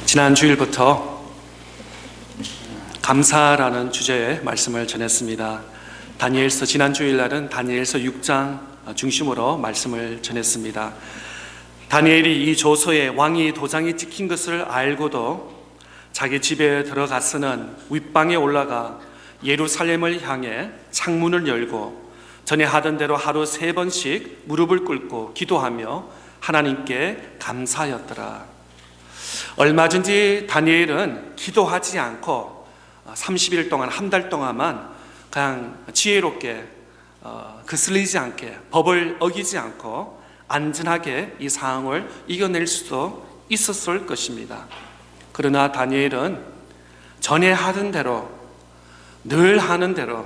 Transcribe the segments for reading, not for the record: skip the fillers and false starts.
지난 주일부터 감사라는 주제의 말씀을 전했습니다. 다니엘서 지난 주일날은 다니엘서 6장 중심으로 말씀을 전했습니다. 다니엘이 이 조서에 왕이 도장이 찍힌 것을 알고도 자기 집에 들어가서는 윗방에 올라가 예루살렘을 향해 창문을 열고 전에 하던 대로 하루 3번씩 무릎을 꿇고 기도하며 하나님께 감사하였더라. 얼마 전 뒤 다니엘은 기도하지 않고 30일 동안, 한 달 동안만 그냥 지혜롭게 거슬리지 않게, 법을 어기지 않고 안전하게 이 상황을 이겨낼 수도 있었을 것입니다. 그러나 다니엘은 전에 하던 대로, 늘 하는 대로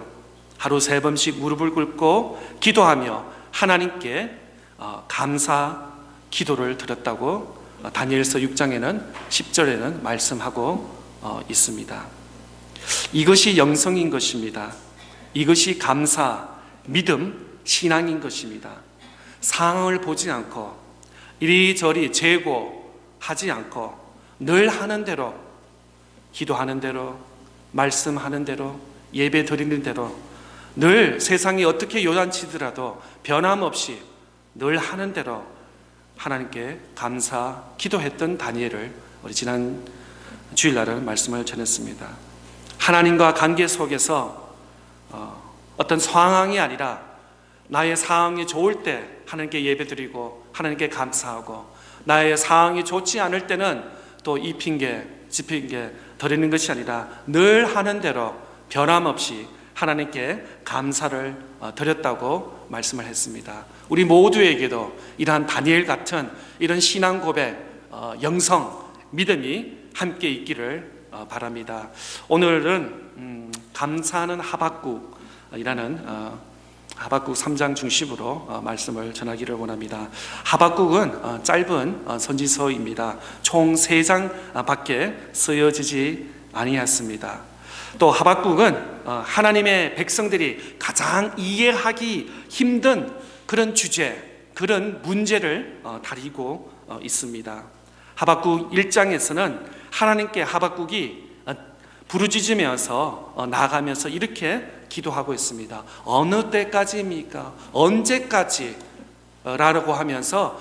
하루 3번씩 무릎을 꿇고 기도하며 하나님께 감사 기도를 드렸다고 다니엘서 6장에는 10절에는 말씀하고 있습니다. 이것이 영성인 것입니다. 이것이 감사, 믿음, 신앙인 것입니다. 상황을 보지 않고 이리저리 재고하지 않고 늘 하는 대로, 기도하는 대로, 말씀하는 대로, 예배 드리는 대로, 늘 세상이 어떻게 요란치더라도 변함없이 늘 하는 대로 하나님께 감사 기도했던 다니엘을 우리 지난 주일날은 말씀을 전했습니다. 하나님과 관계 속에서 어떤 상황이 아니라 나의 상황이 좋을 때 하나님께 예배드리고 하나님께 감사하고, 나의 상황이 좋지 않을 때는 또 이 핑계 저 핑계 드리는 것이 아니라 늘 하는 대로 변함없이 하나님께 감사를 드렸다고 말씀을 했습니다. 우리 모두에게도 이러한 다니엘 같은 이런 신앙 고백, 영성, 믿음이 함께 있기를 바랍니다. 오늘은 감사하는 하박국이라는 하박국 3장 중심으로 말씀을 전하기를 원합니다. 하박국은 짧은 선지서입니다. 총 3장밖에 쓰여지지 아니했습니다. 또 하박국은 하나님의 백성들이 가장 이해하기 힘든 그런 주제, 그런 문제를 다루고 있습니다. 하박국 1장에서는 하나님께 하박국이 부르짖으면서 나아가면서 이렇게 기도하고 있습니다. 어느 때까지입니까? 언제까지? 라고 하면서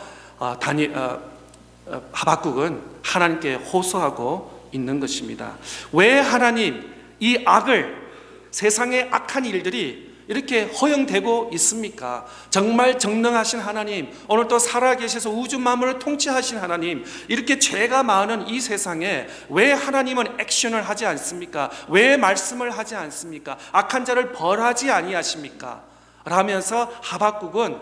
하박국은 하나님께 호소하고 있는 것입니다. 왜 하나님 이 악을, 세상의 악한 일들이 이렇게 허용되고 있습니까? 정말 전능하신 하나님, 오늘 또 살아계셔서 우주 만물을 통치하신 하나님, 이렇게 죄가 많은 이 세상에 왜 하나님은 액션을 하지 않습니까? 왜 말씀을 하지 않습니까? 악한 자를 벌하지 아니하십니까? 라면서 하박국은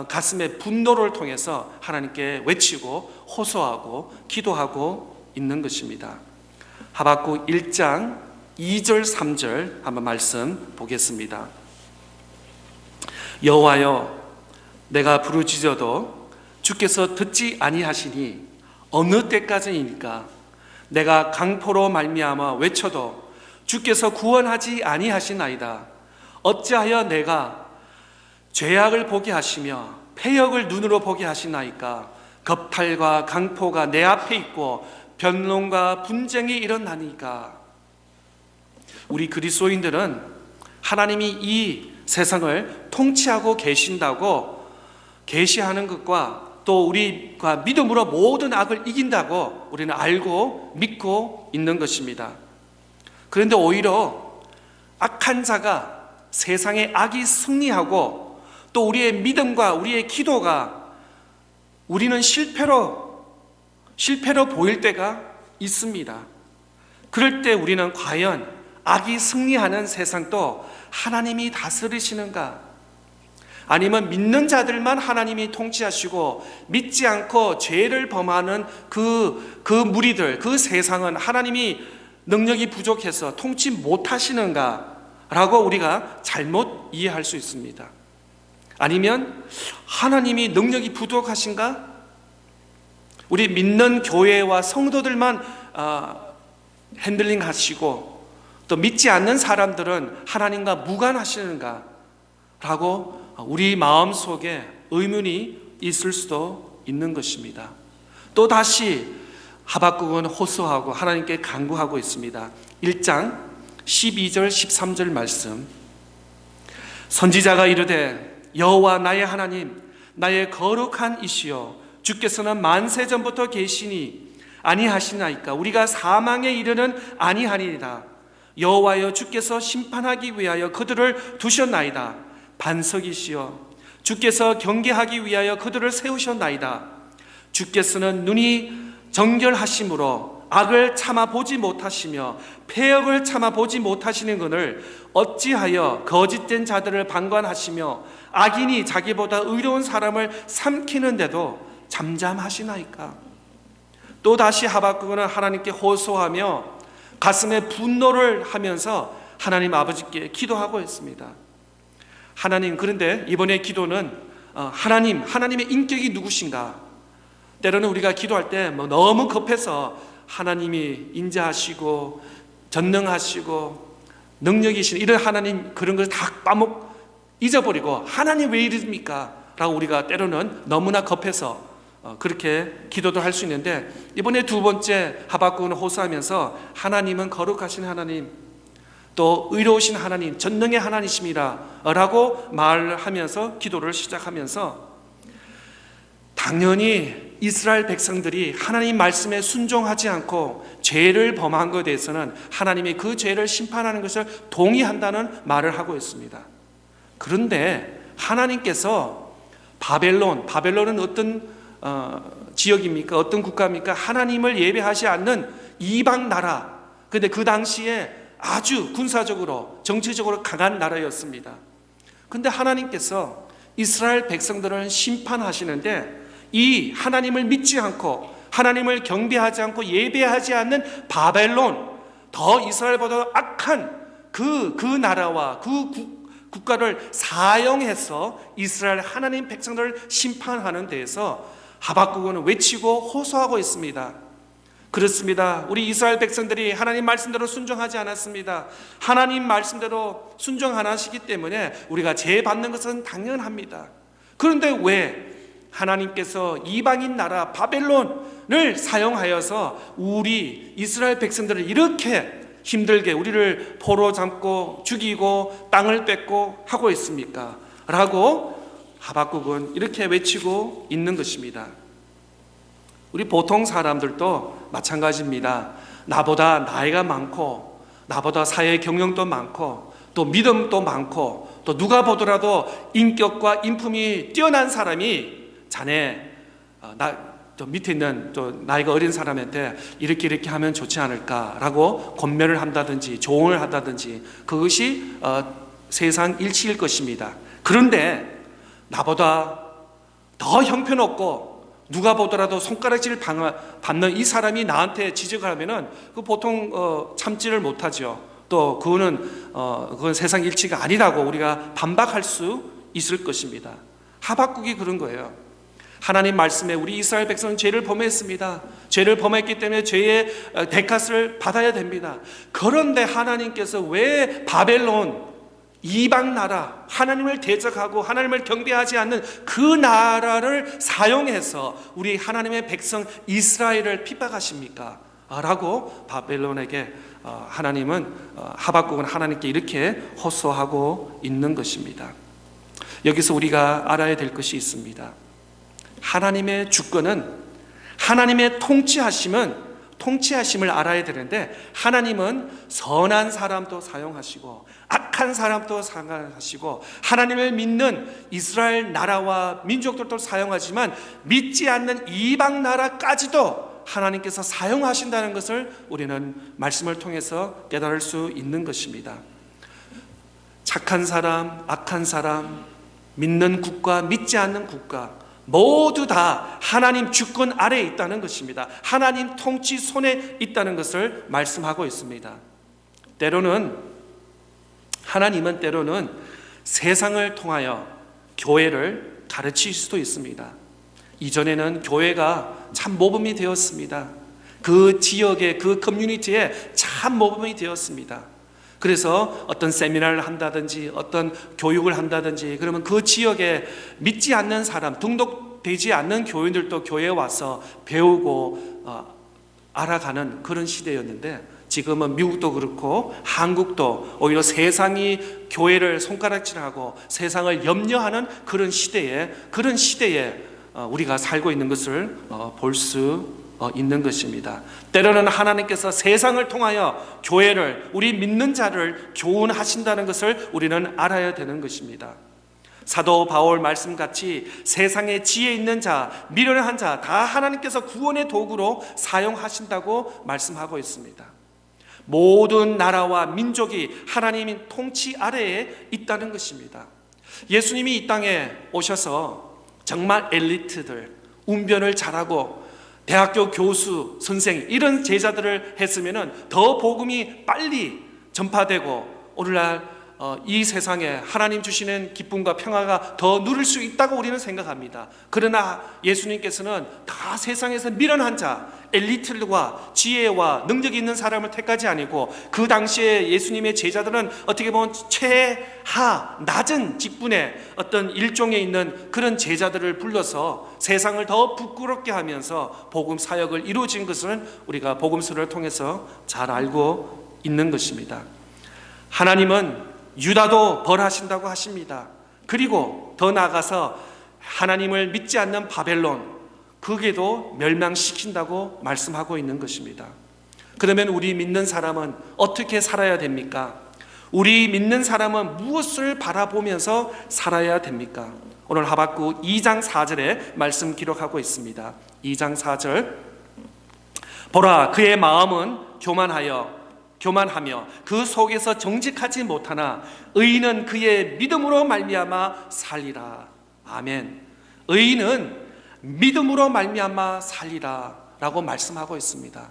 가슴에 분노를 통해서 하나님께 외치고 호소하고 기도하고 있는 것입니다. 하박국 1장 2절 3절 한번 말씀 보겠습니다. 여호와여, 내가 부르짖어도 주께서 듣지 아니하시니 어느 때까지이니까? 내가 강포로 말미암아 외쳐도 주께서 구원하지 아니하시나이다. 어찌하여 내가 죄악을 보게 하시며 패역을 눈으로 보게 하시나이까? 겁탈과 강포가 내 앞에 있고 변론과 분쟁이 일어나니까. 우리 그리스도인들은 하나님이 이 세상을 통치하고 계신다고 계시하는 것과 또 우리가 믿음으로 모든 악을 이긴다고 우리는 알고 믿고 있는 것입니다. 그런데 오히려 악한 자가, 세상의 악이 승리하고 또 우리의 믿음과 우리의 기도가 우리는 실패로 보일 때가 있습니다. 그럴 때 우리는 과연 악이 승리하는 세상도 하나님이 다스리시는가? 아니면 믿는 자들만 하나님이 통치하시고 믿지 않고 죄를 범하는 그 무리들, 그 세상은 하나님이 능력이 부족해서 통치 못하시는가? 라고 우리가 잘못 이해할 수 있습니다. 아니면 하나님이 능력이 부족하신가? 우리 믿는 교회와 성도들만 핸들링 하시고 또 믿지 않는 사람들은 하나님과 무관하시는가? 라고 우리 마음속에 의문이 있을 수도 있는 것입니다. 또 다시 하박국은 호소하고 하나님께 간구하고 있습니다. 1장 12절 13절 말씀. 선지자가 이르되 여호와 나의 하나님, 나의 거룩한 이시여, 주께서는 만세 전부터 계시니 아니하시나이까. 우리가 사망에 이르는 아니하니이다. 여호와여, 주께서 심판하기 위하여 그들을 두셨나이다. 반석이시여, 주께서 경계하기 위하여 그들을 세우셨나이다. 주께서는 눈이 정결하심으로 악을 참아 보지 못하시며 패역을 참아 보지 못하시는 것을 어찌하여 거짓된 자들을 방관하시며 악인이 자기보다 의로운 사람을 삼키는데도 잠잠하시나이까. 또 다시 하박국은 하나님께 호소하며 가슴에 분노를 하면서 하나님 아버지께 기도하고 있습니다. 하나님, 그런데 이번에 기도는 하나님의 인격이 누구신가? 때로는 우리가 기도할 때 너무 급해서 하나님이 인자하시고 전능하시고 능력이신 이런 하나님, 그런 걸 다 잊어버리고 하나님 왜 이러십니까? 라고 우리가 때로는 너무나 급해서 그렇게 기도도 할 수 있는데, 이번에 두 번째 하박국은 호소하면서 하나님은 거룩하신 하나님, 또 의로우신 하나님, 전능의 하나님이시라 라고 말하면서 기도를 시작하면서, 당연히 이스라엘 백성들이 하나님 말씀에 순종하지 않고 죄를 범한 것에 대해서는 하나님이 그 죄를 심판하는 것을 동의한다는 말을 하고 있습니다. 그런데 하나님께서 바벨론은 어떤 지역입니까? 어떤 국가입니까? 하나님을 예배하지 않는 이방 나라. 그런데 그 당시에 아주 군사적으로 정치적으로 강한 나라였습니다. 그런데 하나님께서 이스라엘 백성들을 심판하시는데, 이 하나님을 믿지 않고 하나님을 경배하지 않고 예배하지 않는 바벨론, 더 이스라엘보다 악한 그 나라와 그 국가를 사용해서 이스라엘 하나님 백성들을 심판하는 데에서 하박국은 외치고 호소하고 있습니다. 그렇습니다. 우리 이스라엘 백성들이 하나님 말씀대로 순종하지 않았습니다. 하나님 말씀대로 순종 안 하시기 때문에 우리가 죄 받는 것은 당연합니다. 그런데 왜 하나님께서 이방인 나라 바벨론을 사용하여서 우리 이스라엘 백성들을 이렇게 힘들게 우리를 포로 잡고 죽이고 땅을 뺏고 하고 있습니까? 라고 하박국은 이렇게 외치고 있는 것입니다. 우리 보통 사람들도 마찬가지입니다. 나보다 나이가 많고 나보다 사회 경영도 많고 또 믿음도 많고 또 누가 보더라도 인격과 인품이 뛰어난 사람이 자네 또 밑에 있는 또 나이가 어린 사람한테 이렇게 하면 좋지 않을까라고 권면을 한다든지 조언을 한다든지, 그것이 세상 일치일 것입니다. 그런데 나보다 더 형편없고 누가 보더라도 손가락질 받는 이 사람이 나한테 지적을 하면은 그 보통 참지를 못하죠. 또 그건 세상 일치가 아니라고 우리가 반박할 수 있을 것입니다. 하박국이 그런 거예요. 하나님 말씀에 우리 이스라엘 백성은 죄를 범했습니다. 죄를 범했기 때문에 죄의 대가를 받아야 됩니다. 그런데 하나님께서 왜 바벨론, 이방 나라, 하나님을 대적하고 하나님을 경배하지 않는 그 나라를 사용해서 우리 하나님의 백성 이스라엘을 핍박하십니까? 라고 바벨론에게 하박국은 하나님께 이렇게 호소하고 있는 것입니다. 여기서 우리가 알아야 될 것이 있습니다. 하나님의 주권은, 하나님의 통치하심을 알아야 되는데, 하나님은 선한 사람도 사용하시고 악한 사람도 사용하시고 하나님을 믿는 이스라엘 나라와 민족들도 사용하지만 믿지 않는 이방 나라까지도 하나님께서 사용하신다는 것을 우리는 말씀을 통해서 깨달을 수 있는 것입니다. 착한 사람, 악한 사람, 믿는 국가, 믿지 않는 국가, 모두 다 하나님 주권 아래에 있다는 것입니다. 하나님 통치 손에 있다는 것을 말씀하고 있습니다. 하나님은 때로는 세상을 통하여 교회를 가르칠 수도 있습니다. 이전에는 교회가 참 모범이 되었습니다. 그 지역의 그 커뮤니티에 참 모범이 되었습니다. 그래서 어떤 세미나를 한다든지 어떤 교육을 한다든지, 그러면 그 지역에 믿지 않는 사람, 등록되지 않는 교인들도 교회에 와서 배우고 알아가는 그런 시대였는데, 지금은 미국도 그렇고 한국도 오히려 세상이 교회를 손가락질하고 세상을 염려하는 그런 시대에 우리가 살고 있는 것을 볼 수 있는 것입니다. 때로는 하나님께서 세상을 통하여 교회를, 우리 믿는 자를 교훈하신다는 것을 우리는 알아야 되는 것입니다. 사도 바울 말씀같이 세상에 지혜 있는 자, 미련한 자 다 하나님께서 구원의 도구로 사용하신다고 말씀하고 있습니다. 모든 나라와 민족이 하나님의 통치 아래에 있다는 것입니다. 예수님이 이 땅에 오셔서 정말 엘리트들, 운변을 잘하고 대학교 교수, 선생 이런 제자들을 했으면 더 복음이 빨리 전파되고 오늘날 이 세상에 하나님 주시는 기쁨과 평화가 더 누릴 수 있다고 우리는 생각합니다. 그러나 예수님께서는 다 세상에서 미련한 자, 엘리트들과 지혜와 능력이 있는 사람을 택하지 아니고, 그 당시에 예수님의 제자들은 어떻게 보면 최하, 낮은 직분의 어떤 일종에 있는 그런 제자들을 불러서 세상을 더 부끄럽게 하면서 복음 사역을 이루어진 것을 우리가 복음서를 통해서 잘 알고 있는 것입니다. 하나님은 유다도 벌하신다고 하십니다. 그리고 더 나아가서 하나님을 믿지 않는 바벨론, 그게도 멸망시킨다고 말씀하고 있는 것입니다. 그러면 우리 믿는 사람은 어떻게 살아야 됩니까? 우리 믿는 사람은 무엇을 바라보면서 살아야 됩니까? 오늘 하박국 2장 4절에 말씀 기록하고 있습니다. 2장 4절, 보라 그의 마음은 교만하며 그 속에서 정직하지 못하나 의인은 그의 믿음으로 말미암아 살리라. 아멘. 의인은 믿음으로 말미암아 살리라 라고 말씀하고 있습니다.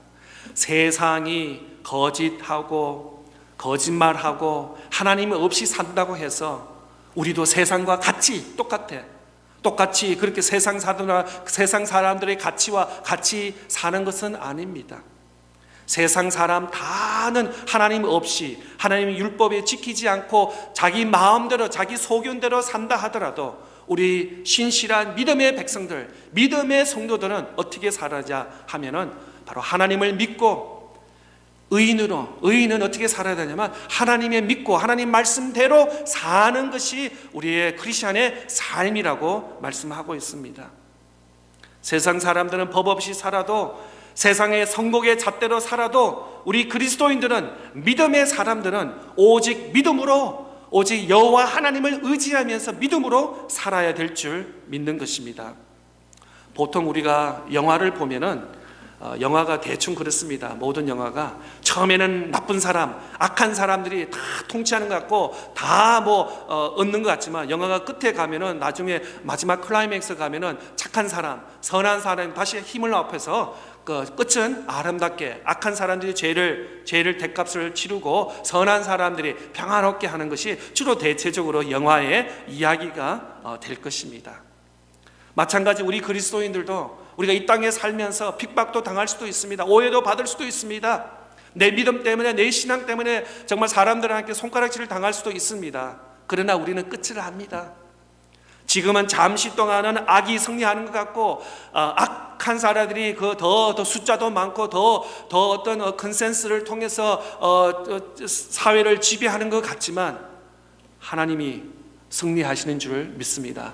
세상이 거짓하고 거짓말하고 하나님 없이 산다고 해서 우리도 세상과 똑같이 그렇게 세상 사람들의 가치와 같이 사는 것은 아닙니다. 세상 사람 다는 하나님 없이, 하나님의 율법에 지키지 않고 자기 마음대로 자기 소견대로 산다 하더라도 우리 신실한 믿음의 백성들, 믿음의 성도들은 어떻게 살아야 하면은 바로 하나님을 믿고 의인은 어떻게 살아야 되냐면 하나님의 믿고 하나님 말씀대로 사는 것이 우리의 크리스천의 삶이라고 말씀하고 있습니다. 세상 사람들은 법 없이 살아도, 세상의 성공의 잣대로 살아도 우리 그리스도인들은, 믿음의 사람들은 오직 믿음으로, 오직 여호와 하나님을 의지하면서 믿음으로 살아야 될 줄 믿는 것입니다. 보통 우리가 영화를 보면은 영화가 대충 그렇습니다. 모든 영화가 처음에는 나쁜 사람, 악한 사람들이 다 통치하는 것 같고 다 얻는 것 같지만, 영화가 끝에 가면은 나중에 마지막 클라이맥스 가면은 착한 사람, 선한 사람이 다시 힘을 합해서 끝은 아름답게 악한 사람들이 죄를 대값을 치르고 선한 사람들이 평안롭게 하는 것이 주로 대체적으로 영화의 이야기가 될 것입니다. 마찬가지 우리 그리스도인들도 우리가 이 땅에 살면서 핍박도 당할 수도 있습니다. 오해도 받을 수도 있습니다. 내 믿음 때문에, 내 신앙 때문에 정말 사람들한테 손가락질을 당할 수도 있습니다. 그러나 우리는 끝을 압니다. 지금은 잠시 동안은 악이 승리하는 것 같고 악한 사람들이 더 숫자도 많고 더 어떤 컨센서스를 통해서 사회를 지배하는 것 같지만 하나님이 승리하시는 줄 믿습니다.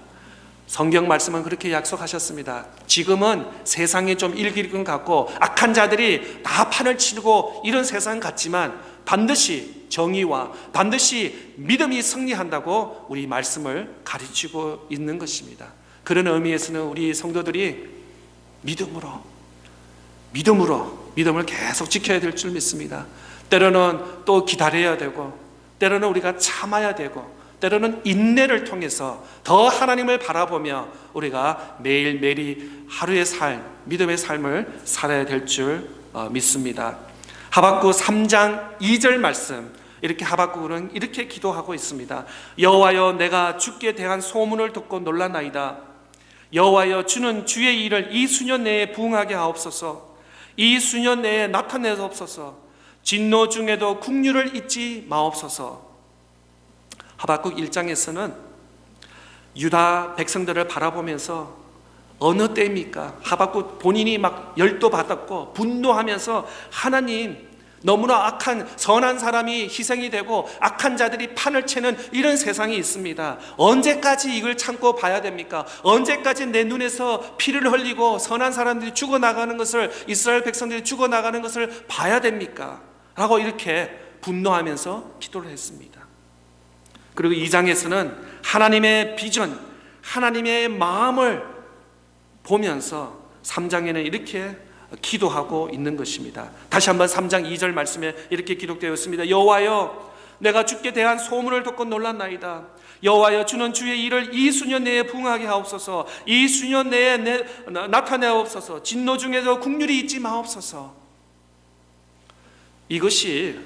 성경 말씀은 그렇게 약속하셨습니다. 지금은 세상에 좀 일기는 것 같고 악한 자들이 다 판을 치고 이런 세상 같지만 반드시 정의와 반드시 믿음이 승리한다고 우리 말씀을 가르치고 있는 것입니다. 그런 의미에서는 우리 성도들이 믿음을 계속 지켜야 될 줄 믿습니다. 때로는 또 기다려야 되고, 때로는 우리가 참아야 되고, 때로는 인내를 통해서 더 하나님을 바라보며 우리가 매일매일이 하루의 삶, 믿음의 삶을 살아야 될 줄 믿습니다. 하박국 3장 2절 말씀, 이렇게 하박국은 이렇게 기도하고 있습니다. 여호와여, 내가 주께 대한 소문을 듣고 놀라나이다. 여호와여, 주는 주의 일을 이 수년 내에 부응하게 하옵소서. 이 수년 내에 나타내옵소서. 진노 중에도 긍휼을 잊지 마옵소서. 하박국 1장에서는 유다 백성들을 바라보면서 어느 때입니까? 하박국 본인이 막 열도 받았고 분노하면서 하나님, 너무나 악한 선한 사람이 희생이 되고 악한 자들이 판을 채는 이런 세상이 있습니다. 언제까지 이걸 참고 봐야 됩니까? 언제까지 내 눈에서 피를 흘리고 선한 사람들이 죽어나가는 것을, 이스라엘 백성들이 죽어나가는 것을 봐야 됩니까? 라고 이렇게 분노하면서 기도를 했습니다. 그리고 2장에서는 하나님의 비전, 하나님의 마음을 보면서 3장에는 이렇게 기도하고 있는 것입니다. 다시 한번 3장 2절 말씀에 이렇게 기록되어 있습니다. 여호와여, 내가 주께 대한 소문을 듣고 놀랐나이다. 여호와여, 주는 주의 일을 이 수년 내에 부응하게 하옵소서. 이 수년 내에 나타내옵소서. 진노 중에도 국률이 잊지 마옵소서. 이것이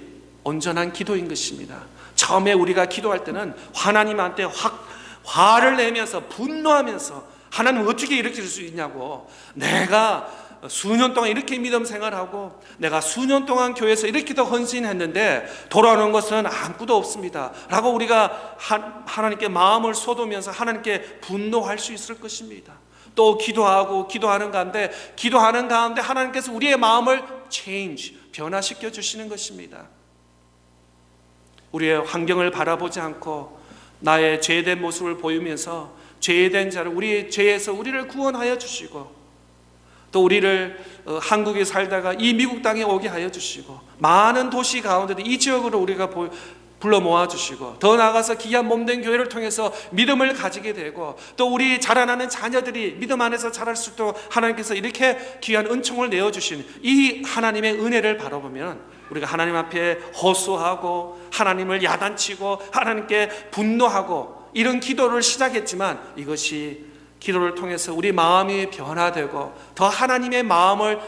온전한 기도인 것입니다. 처음에 우리가 기도할 때는 하나님한테 확 화를 내면서 분노하면서, 하나님 어떻게 이렇게 할 수 있냐고, 내가 수년 동안 이렇게 믿음 생활하고 내가 수년 동안 교회에서 이렇게 더 헌신했는데 돌아오는 것은 아무것도 없습니다 라고 우리가 하나님께 마음을 쏟으면서 하나님께 분노할 수 있을 것입니다. 또 기도하는 가운데 하나님께서 우리의 마음을 변화시켜 주시는 것입니다. 우리의 환경을 바라보지 않고 나의 죄된 모습을 보이면서 죄된 자를, 우리의 죄에서 우리를 구원하여 주시고, 또 우리를 한국에 살다가 이 미국 땅에 오게 하여 주시고, 많은 도시 가운데도 이 지역으로 우리가 불러 모아 주시고, 더 나아가서 귀한 몸된 교회를 통해서 믿음을 가지게 되고, 또 우리 자라나는 자녀들이 믿음 안에서 자랄 수 있도록 하나님께서 이렇게 귀한 은총을 내어주신 이 하나님의 은혜를 바라보면 우리가 하나님 앞에 호소하고 하나님을 야단치고 하나님께 분노하고 이런 기도를 시작했지만, 이것이 기도를 통해서 우리 마음이 변화되고 더 하나님의 마음,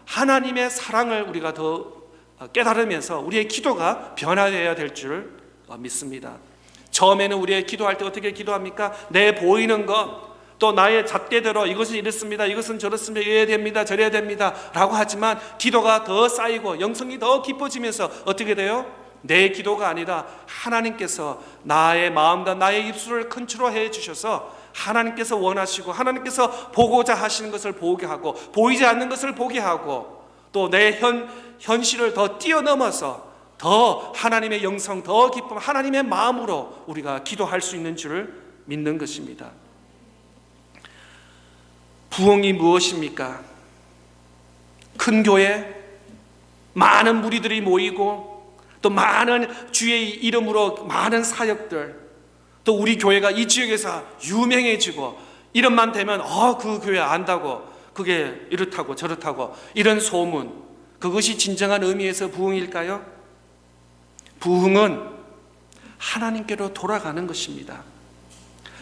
하나님의 사랑을 우리가 더 깨달으면서 우리의 기도가 변화되어야 될 줄 믿습니다. 처음에는 우리의 기도할 때 어떻게 기도합니까? 내 보이는 것, 또 나의 잣대대로 이것은 이렇습니다, 이것은 저렇습니다, 이래야 됩니다, 저래야 됩니다 라고 하지만, 기도가 더 쌓이고 영성이 더 깊어지면서 어떻게 돼요? 내 기도가 아니라 하나님께서 나의 마음과 나의 입술을 컨트롤해 주셔서 하나님께서 원하시고 하나님께서 보고자 하시는 것을 보게 하고, 보이지 않는 것을 보게 하고, 또 내 현실을 더 뛰어넘어서 더 하나님의 영성, 더 기쁨, 하나님의 마음으로 우리가 기도할 수 있는 줄을 믿는 것입니다. 부흥이 무엇입니까? 큰 교회, 많은 무리들이 모이고, 또 많은 주의 이름으로 많은 사역들, 또 우리 교회가 이 지역에서 유명해지고, 이름만 되면 그 교회 안다고, 그게 이렇다고 저렇다고 이런 소문, 그것이 진정한 의미에서 부흥일까요? 부흥은 하나님께로 돌아가는 것입니다.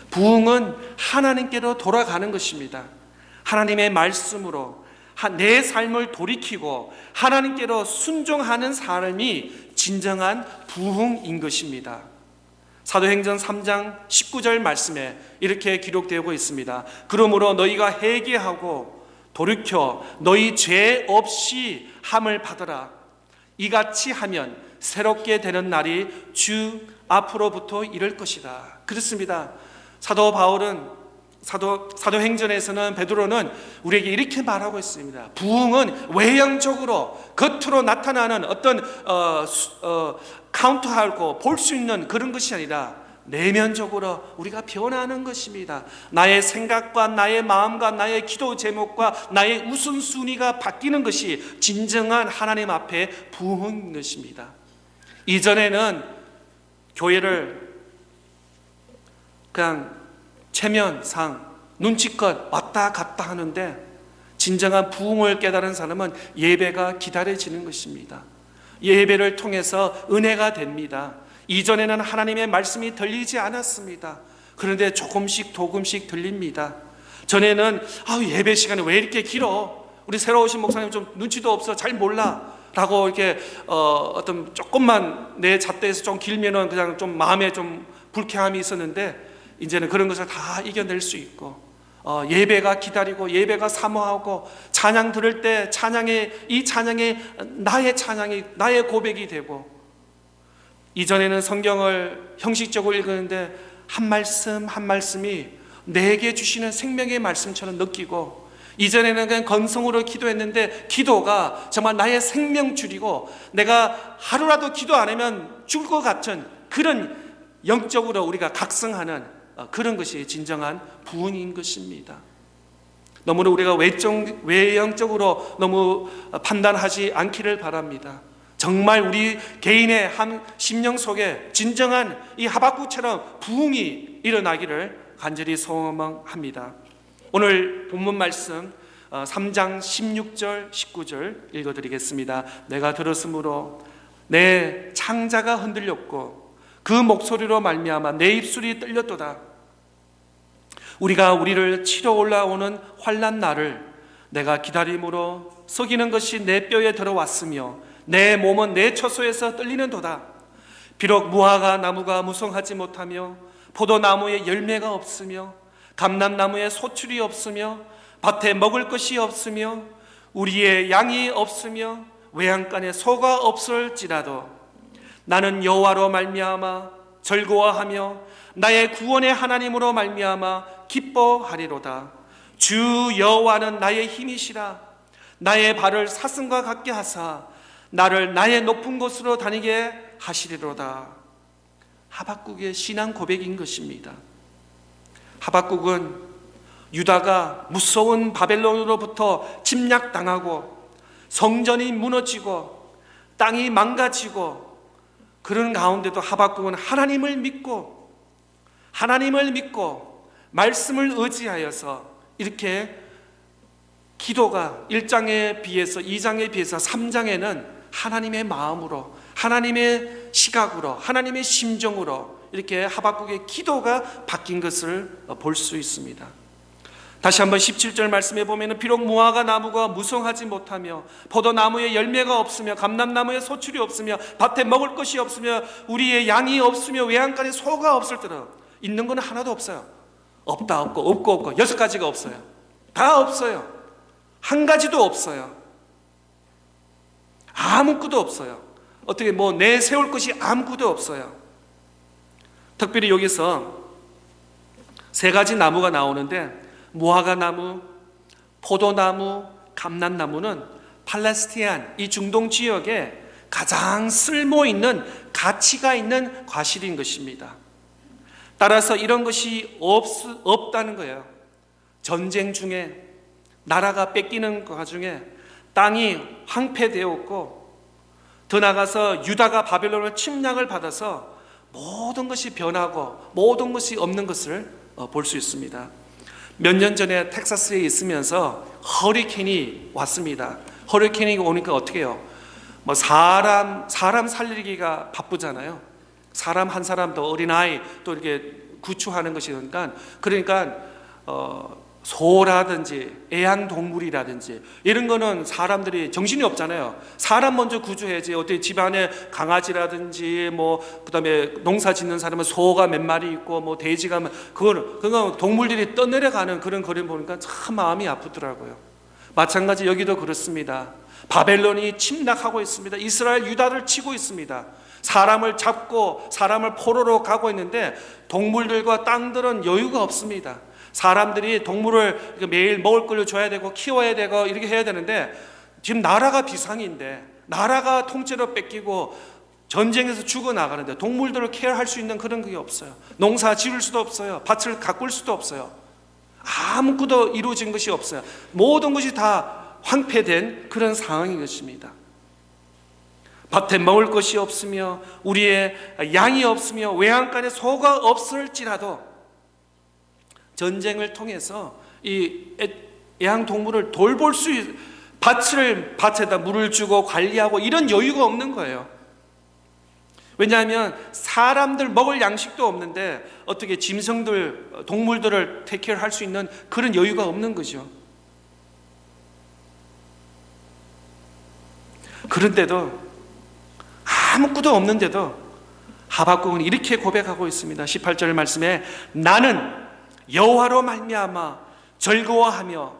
부흥은 하나님께로 돌아가는 것입니다. 하나님의 말씀으로 내 삶을 돌이키고 하나님께로 순종하는 삶이 진정한 부흥인 것입니다. 사도행전 3장 19절 말씀에 이렇게 기록되고 있습니다. 그러므로 너희가 회개하고 돌이켜 너희 죄 없이 함을 받으라. 이같이 하면 새롭게 되는 날이 주 앞으로부터 이를 것이다. 그렇습니다. 사도 바울은 사도행전에서는, 베드로는 우리에게 이렇게 말하고 있습니다. 부흥은 외형적으로 겉으로 나타나는 어떤 카운트하고 볼 수 있는 그런 것이 아니라 내면적으로 우리가 변화하는 것입니다. 나의 생각과 나의 마음과 나의 기도 제목과 나의 우선순위가 바뀌는 것이 진정한 하나님 앞에 부흥인 것입니다. 이전에는 교회를 그냥 체면상 눈치껏 왔다 갔다 하는데, 진정한 부흥을 깨달은 사람은 예배가 기다려지는 것입니다. 예배를 통해서 은혜가 됩니다. 이전에는 하나님의 말씀이 들리지 않았습니다. 그런데 조금씩 들립니다. 전에는 예배 시간이 왜 이렇게 길어? 우리 새로 오신 목사님 좀 눈치도 없어, 잘 몰라 라고 이렇게 어떤 조금만 내 잣대에서 좀 길면은 그냥 좀 마음에 좀 불쾌함이 있었는데, 이제는 그런 것을 다 이겨낼 수 있고, 예배가 기다리고 예배가 사모하고, 찬양 들을 때 이 찬양이 나의 고백이 되고, 이전에는 성경을 형식적으로 읽었는데 한 말씀 한 말씀이 내게 주시는 생명의 말씀처럼 느끼고, 이전에는 그냥 건성으로 기도했는데 기도가 정말 나의 생명줄이고 내가 하루라도 기도 안 하면 죽을 것 같은 그런 영적으로 우리가 각성하는 그런 것이 진정한 부흥인 것입니다. 너무나 우리가 외형적으로 너무 판단하지 않기를 바랍니다. 정말 우리 개인의 한 심령 속에 진정한 이 하박국처럼 부흥이 일어나기를 간절히 소망합니다. 오늘 본문 말씀 3장 16절 19절 읽어드리겠습니다. 내가 들었으므로 내 창자가 흔들렸고 그 목소리로 말미암아 내 입술이 떨렸도다. 우리가 우리를 치러 올라오는 환난 날을 내가 기다림으로 속이는 것이 내 뼈에 들어왔으며 내 몸은 내 처소에서 떨리는도다. 비록 무화과 나무가 무성하지 못하며 포도나무에 열매가 없으며 감람나무에 소출이 없으며 밭에 먹을 것이 없으며 우리의 양이 없으며 외양간에 소가 없을지라도 나는 여호와로 말미암아 즐거워하며 나의 구원의 하나님으로 말미암아 기뻐하리로다. 주 여호와는 나의 힘이시라. 나의 발을 사슴과 같게 하사 나를 나의 높은 곳으로 다니게 하시리로다. 하박국의 신앙 고백인 것입니다. 하박국은 유다가 무서운 바벨론으로부터 침략당하고 성전이 무너지고 땅이 망가지고 그런 가운데도 하박국은 하나님을 믿고 말씀을 의지하여서 이렇게 기도가 1장에 비해서 2장에 비해서 3장에는 하나님의 마음으로, 하나님의 시각으로, 하나님의 심정으로 이렇게 하박국의 기도가 바뀐 것을 볼 수 있습니다. 다시 한번 17절 말씀해 보면 비록 무화과 나무가 무성하지 못하며 포도나무에 열매가 없으며 감람나무에 소출이 없으며 밭에 먹을 것이 없으며 우리의 양이 없으며 외양간에 소가 없을지라도 있는 건 하나도 없어요. 없다 없고 6가지가 없어요. 다 없어요. 한 가지도 없어요. 아무것도 없어요. 어떻게 내세울 것이 아무것도 없어요. 특별히 여기서 3가지 나무가 나오는데 무화과 나무, 포도나무, 감람나무는 팔레스티안 이 중동 지역에 가장 쓸모있는 가치가 있는 과실인 것입니다. 따라서 이런 것이 없다는 거예요. 전쟁 중에 나라가 뺏기는 과정에 땅이 황폐되었고 더 나아가서 유다가 바벨론을 침략을 받아서 모든 것이 변하고 모든 것이 없는 것을 볼 수 있습니다. 몇 년 전에 텍사스에 있으면서 허리케인이 왔습니다. 허리케인이 오니까 어떻게 해요? 사람 살리기가 바쁘잖아요. 사람 한 사람도 어린아이 또 이렇게 구출하는 것이니까 그러니까 소라든지 애완동물이라든지 이런 거는 사람들이 정신이 없잖아요. 사람 먼저 구조해야지. 어떻게 집안에 강아지라든지 그다음에 농사 짓는 사람은 소가 몇 마리 있고 돼지가 그건 동물들이 떠내려가는 그런 그림 보니까 참 마음이 아프더라고요. 마찬가지 여기도 그렇습니다. 바벨론이 침략하고 있습니다. 이스라엘 유다를 치고 있습니다. 사람을 잡고 사람을 포로로 가고 있는데 동물들과 땅들은 여유가 없습니다. 사람들이 동물을 매일 먹을 걸 줘야 되고 키워야 되고 이렇게 해야 되는데 지금 나라가 비상인데 나라가 통째로 뺏기고 전쟁에서 죽어나가는데 동물들을 케어할 수 있는 그런 게 없어요. 농사 지을 수도 없어요. 밭을 가꿀 수도 없어요. 아무것도 이루어진 것이 없어요. 모든 것이 다 황폐된 그런 상황인 것입니다. 밭에 먹을 것이 없으며 우리의 양이 없으며 외양간에 소가 없을지라도 전쟁을 통해서 이 애완동물을 돌볼 수 밭에다 물을 주고 관리하고 이런 여유가 없는 거예요. 왜냐하면 사람들 먹을 양식도 없는데 어떻게 짐승들, 동물들을 테이크할 수 있는 그런 여유가 없는 거죠. 그런데도 아무것도 없는데도 하박국은 이렇게 고백하고 있습니다. 18절 말씀에 나는 여호와로 말미암아 즐거워하며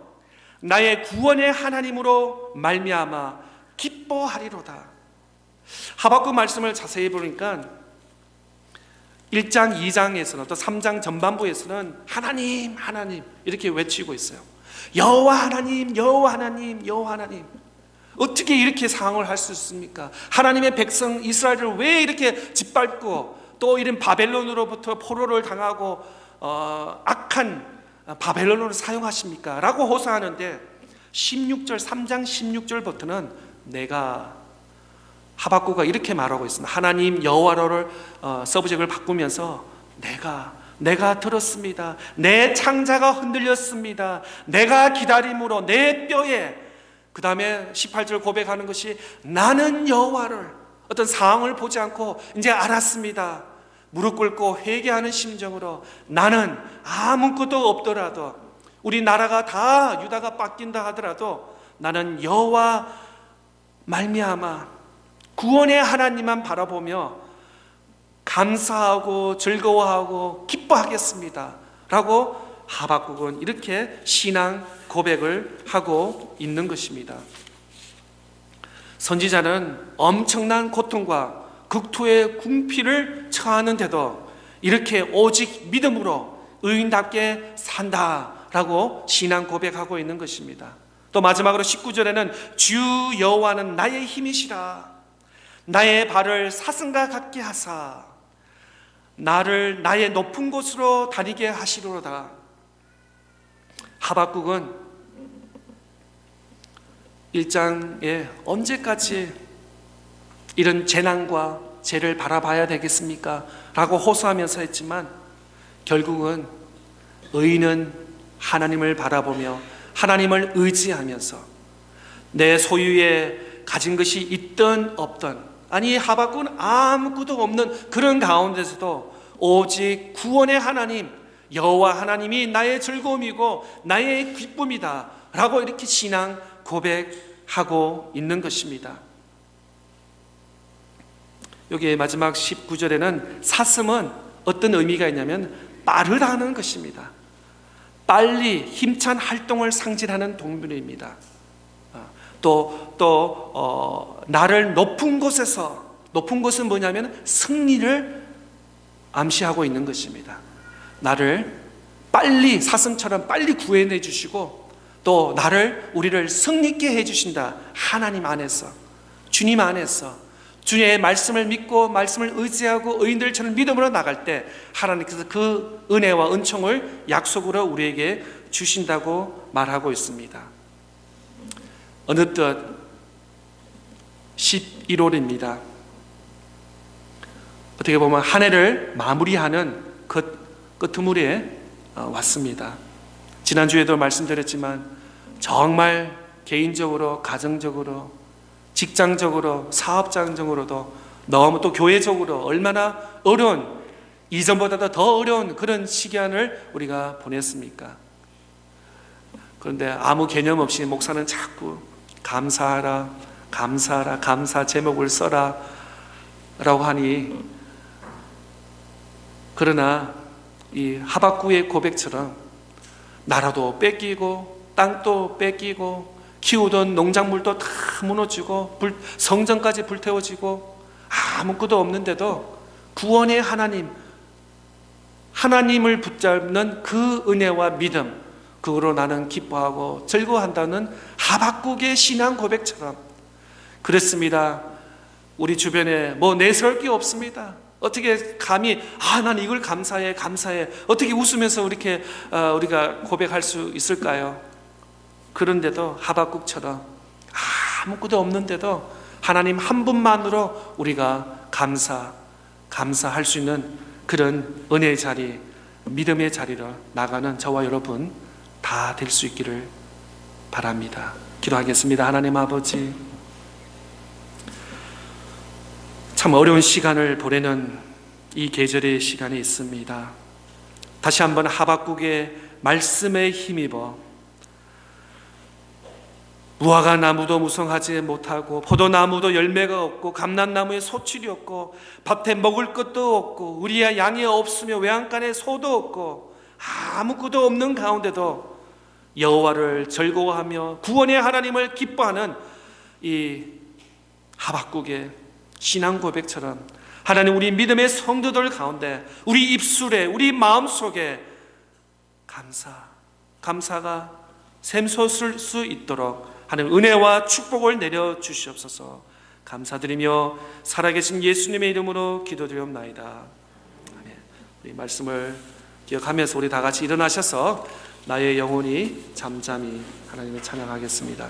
나의 구원의 하나님으로 말미암아 기뻐하리로다. 하박국 말씀을 자세히 보니까 1장, 2장에서는 또 3장 전반부에서는 하나님, 하나님 이렇게 외치고 있어요. 여호와 하나님, 여호와 하나님, 여호와 하나님. 어떻게 이렇게 상황을 할 수 있습니까? 하나님의 백성 이스라엘을 왜 이렇게 짓밟고 또 이런 바벨론으로부터 포로를 당하고 악한 바벨론으로 사용하십니까? 라고 호소하는데 16절, 3장 16절부터는 내가 하박국가 이렇게 말하고 있습니다. 하나님 여호와를 서브젝트를 바꾸면서 내가 들었습니다. 내 창자가 흔들렸습니다. 내가 기다림으로 내 뼈에, 그 다음에 18절 고백하는 것이 나는 여호와를, 어떤 상황을 보지 않고 이제 알았습니다. 무릎 꿇고 회개하는 심정으로 나는 아무것도 없더라도, 우리 나라가 다 유다가 뺏긴다 하더라도 나는 여호와 말미암아 구원의 하나님만 바라보며 감사하고 즐거워하고 기뻐하겠습니다 라고 하박국은 이렇게 신앙 고백을 하고 있는 것입니다. 선지자는 엄청난 고통과 극투의 궁피를 처하는데도 이렇게 오직 믿음으로 의인답게 산다라고 신앙 고백하고 있는 것입니다. 또 마지막으로 19절에는 주 여호와는 나의 힘이시라. 나의 발을 사슴과 같게 하사 나를 나의 높은 곳으로 다니게 하시리로다. 하박국은 1장에 언제까지 이런 재난과 재를 바라봐야 되겠습니까? 라고 호소하면서 했지만 결국은 의인은 하나님을 바라보며 하나님을 의지하면서 내 소유에 가진 것이 있든 없든, 아니 하박국은 아무것도 없는 그런 가운데서도 오직 구원의 하나님 여호와 하나님이 나의 즐거움이고 나의 기쁨이다 라고 이렇게 신앙 고백하고 있는 것입니다. 여기 마지막 19절에는 사슴은 어떤 의미가 있냐면 빠르다는 것입니다. 빨리 힘찬 활동을 상징하는 동물입니다. 나를 높은 곳에서, 높은 곳은 뭐냐면 승리를 암시하고 있는 것입니다. 나를 빨리 사슴처럼 빨리 구해내 주시고 또 우리를 승리케 해주신다. 하나님 안에서, 주님 안에서 주의 말씀을 믿고 말씀을 의지하고 의인들처럼 믿음으로 나갈 때 하나님께서 그 은혜와 은총을 약속으로 우리에게 주신다고 말하고 있습니다. 어느덧 11월입니다. 어떻게 보면 한 해를 마무리하는 끄트머리에 왔습니다. 지난주에도 말씀드렸지만 정말 개인적으로, 가정적으로, 직장적으로, 사업장적으로도 너무 또 교회적으로 얼마나 어려운, 이전보다도 더 어려운 그런 시간을 우리가 보냈습니까? 그런데 아무 개념 없이 목사는 자꾸 감사하라, 감사하라, 감사 제목을 써라 라고 하니, 그러나 이 하박국의 고백처럼 나라도 뺏기고 땅도 뺏기고 키우던 농작물도 다 무너지고 성전까지 불태워지고 아무것도 없는데도 구원의 하나님을 붙잡는 그 은혜와 믿음, 그거로 나는 기뻐하고 즐거워한다는 하박국의 신앙 고백처럼, 그렇습니다. 우리 주변에 뭐 내세울 게 없습니다. 어떻게 감히 난 이걸 감사해 어떻게 웃으면서 이렇게 우리가 고백할 수 있을까요? 그런데도 하박국처럼 아무것도 없는데도 하나님 한 분만으로 우리가 감사할 수 있는 그런 은혜의 자리, 믿음의 자리로 나가는 저와 여러분 다 될 수 있기를 바랍니다. 기도하겠습니다. 하나님 아버지, 참 어려운 시간을 보내는 이 계절의 시간이 있습니다. 다시 한번 하박국의 말씀에 힘입어 무화과 나무도 무성하지 못하고 포도나무도 열매가 없고 감람나무에 소출이 없고 밭에 먹을 것도 없고 우리의 양이 없으며 외양간에 소도 없고 아무것도 없는 가운데도 여호와를 즐거워하며 구원의 하나님을 기뻐하는 이 하박국의 신앙 고백처럼 하나님, 우리 믿음의 성도들 가운데 우리 입술에, 우리 마음속에 감사가 샘솟을 수 있도록 하는 은혜와 축복을 내려 주시옵소서. 감사드리며 살아계신 예수님의 이름으로 기도드리옵나이다. 아멘. 이 말씀을 기억하면서 우리 다 같이 일어나셔서 나의 영혼이 잠잠히 하나님을 찬양하겠습니다.